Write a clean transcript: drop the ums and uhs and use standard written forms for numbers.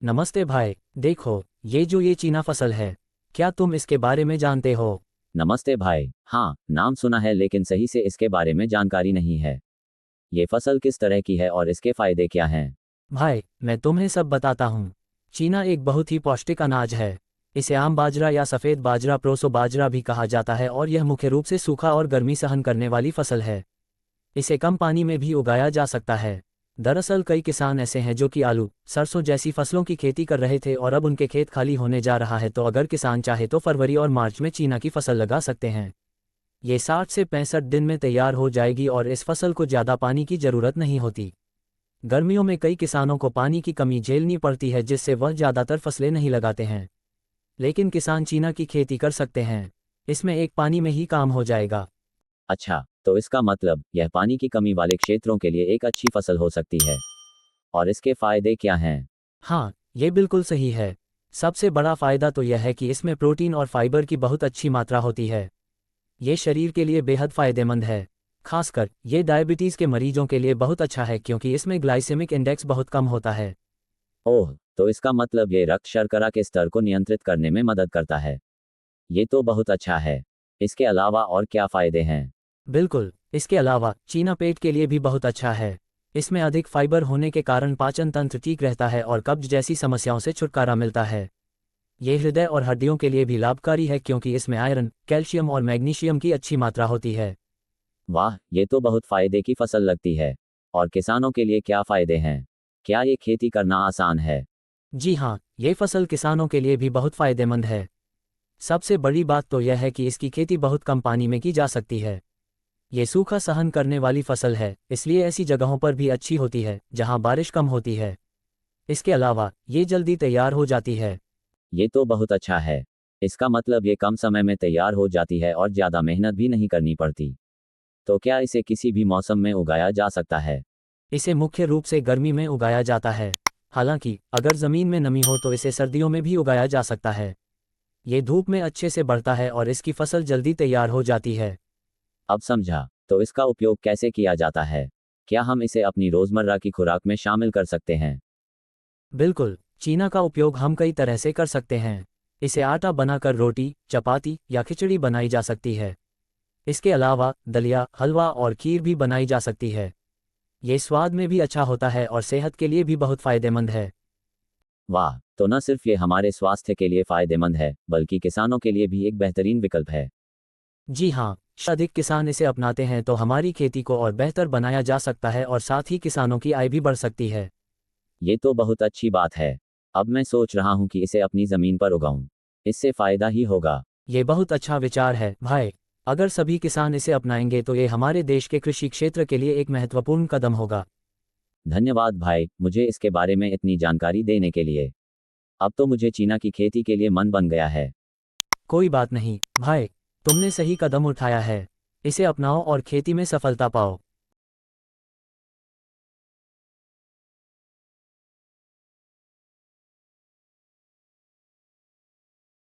नमस्ते भाई, देखो ये चीना फसल है। क्या तुम इसके बारे में जानते हो? नमस्ते भाई। हाँ, नाम सुना है लेकिन सही से इसके बारे में जानकारी नहीं है। ये फसल किस तरह की है और इसके फायदे क्या हैं? भाई, मैं तुम्हें सब बताता हूँ। चीना एक बहुत ही पौष्टिक अनाज है। इसे आम बाजरा या सफ़ेद बाजरा, प्रोसो बाजरा भी कहा जाता है और यह मुख्य रूप से सूखा और गर्मी सहन करने वाली फसल है। इसे कम पानी में भी उगाया जा सकता है। दरअसल कई किसान ऐसे हैं जो कि आलू, सरसों जैसी फसलों की खेती कर रहे थे और अब उनके खेत खाली होने जा रहा है, तो अगर किसान चाहे तो फरवरी और मार्च में चीना की फसल लगा सकते हैं। ये 60 से 65 दिन में तैयार हो जाएगी और इस फसल को ज़्यादा पानी की ज़रूरत नहीं होती। गर्मियों में कई किसानों को पानी की कमी झेलनी पड़ती है, जिससे वह ज़्यादातर फसलें नहीं लगाते हैं। लेकिन किसान चीना की खेती कर सकते हैं। इसमें एक पानी में ही काम हो जाएगा। अच्छा, तो इसका मतलब यह पानी की कमी वाले क्षेत्रों के लिए एक अच्छी फसल हो सकती है। और इसके फायदे क्या हैं? हाँ, ये बिल्कुल सही है। सबसे बड़ा फ़ायदा तो यह है कि इसमें प्रोटीन और फाइबर की बहुत अच्छी मात्रा होती है। ये शरीर के लिए बेहद फ़ायदेमंद है। खासकर ये डायबिटीज़ के मरीजों के लिए बहुत अच्छा है, क्योंकि इसमें ग्लाइसेमिक इंडेक्स बहुत कम होता है। ओह, तो इसका मतलब ये रक्त शर्करा के स्तर को नियंत्रित करने में मदद करता है। ये तो बहुत अच्छा है। इसके अलावा और क्या फायदे हैं? बिल्कुल, इसके अलावा चीना पेट के लिए भी बहुत अच्छा है। इसमें अधिक फाइबर होने के कारण पाचन तंत्र ठीक रहता है और कब्ज जैसी समस्याओं से छुटकारा मिलता है। ये हृदय और हड्डियों के लिए भी लाभकारी है, क्योंकि इसमें आयरन, कैल्शियम और मैग्नीशियम की अच्छी मात्रा होती है। वाह, ये तो बहुत फायदे की फसल लगती है। और किसानों के लिए क्या फायदे हैं? क्या ये खेती करना आसान है? जी हाँ, ये फसल किसानों के लिए भी बहुत फायदेमंद है। सबसे बड़ी बात तो यह है कि इसकी खेती बहुत कम पानी में की जा सकती है। ये सूखा सहन करने वाली फसल है, इसलिए ऐसी जगहों पर भी अच्छी होती है जहां बारिश कम होती है। इसके अलावा ये जल्दी तैयार हो जाती है। ये तो बहुत अच्छा है। इसका मतलब ये कम समय में तैयार हो जाती है और ज़्यादा मेहनत भी नहीं करनी पड़ती। तो क्या इसे किसी भी मौसम में उगाया जा सकता है? इसे मुख्य रूप से गर्मी में उगाया जाता है। हालांकि अगर ज़मीन में नमी हो तो इसे सर्दियों में भी उगाया जा सकता है। ये धूप में अच्छे से बढ़ता है और इसकी फसल जल्दी तैयार हो जाती है। अब समझा। तो इसका उपयोग कैसे किया जाता है? क्या हम इसे अपनी रोज़मर्रा की खुराक में शामिल कर सकते हैं? बिल्कुल, चीना का उपयोग हम कई तरह से कर सकते हैं। इसे आटा बनाकर रोटी, चपाती या खिचड़ी बनाई जा सकती है। इसके अलावा दलिया, हलवा और खीर भी बनाई जा सकती है। ये स्वाद में भी अच्छा होता है और सेहत के लिए भी बहुत फायदेमंद है। वाह, तो न सिर्फ ये हमारे स्वास्थ्य के लिए फायदेमंद है, बल्कि किसानों के लिए भी एक बेहतरीन विकल्प है। जी हाँ, अधिक किसान इसे अपनाते हैं तो हमारी खेती को और बेहतर बनाया जा सकता है और साथ ही किसानों की आय भी बढ़ सकती है। ये तो बहुत अच्छी बात है। अब मैं सोच रहा हूँ कि इसे अपनी ज़मीन पर उगाऊं। इससे फायदा ही होगा। ये बहुत अच्छा विचार है भाई। अगर सभी किसान इसे अपनाएंगे तो ये हमारे देश के कृषि क्षेत्र के लिए एक महत्वपूर्ण कदम होगा। धन्यवाद भाई, मुझे इसके बारे में इतनी जानकारी देने के लिए। अब तो मुझे चीना की खेती के लिए मन बन गया है। कोई बात नहीं भाई, तुमने सही कदम उठाया है। इसे अपनाओ और खेती में सफलता पाओ।